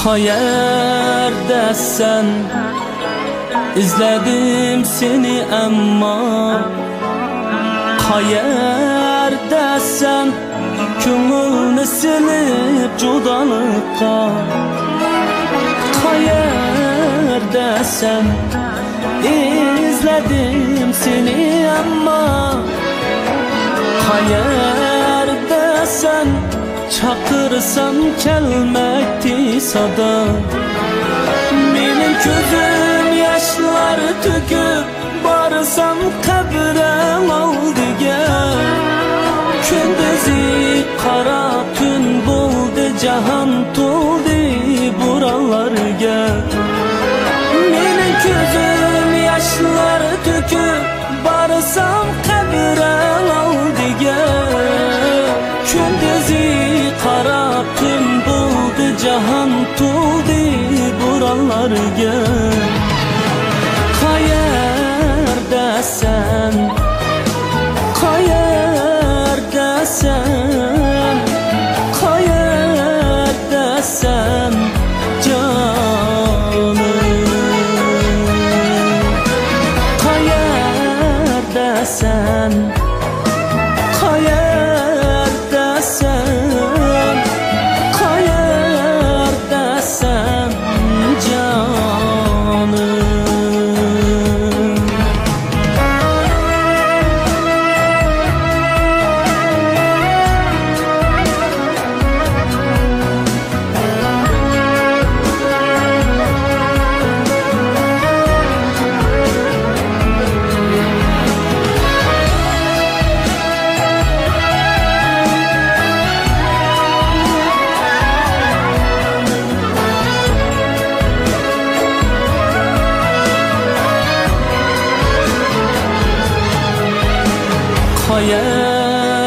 Qayerdesen izledim seni ama Qayerdesen köngülni silip judalıkka Qayerdesen izledim seni ama Qayerdesen çakırsam kelmekti sada Benim közüm yaşları tüküp Barsam kabrem aldıga Kündüzü kara tün buldu Cahan toldu buralarga Benim közüm yaşları tüküp Barsam kabrem aldıga Kündüzü kara tün buldu Cahan toldu buralarga Qayerdesen Qayerdesen Qayerdesen canım Qayerdesen Qayerdesen Qayerdesen canım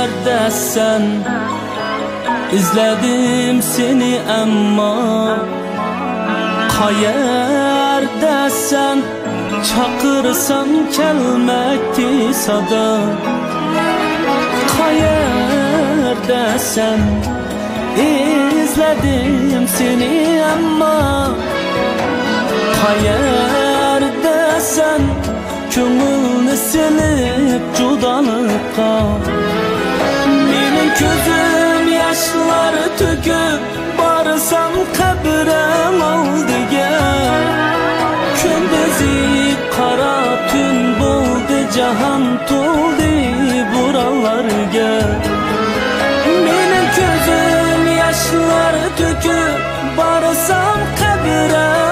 Qayerdesen izledim seni ama Qayerdesen çakırsam kelmekti sada Qayerdesen izledim seni ama Qayerdesen köngülni silip judalıkka Benim közüm yaşları tüküp Barsam kabrem aldıga Kündüzü kara tün buldu Cahan toldu buralarga Benim közüm yaşları tüküp Barsam kabrem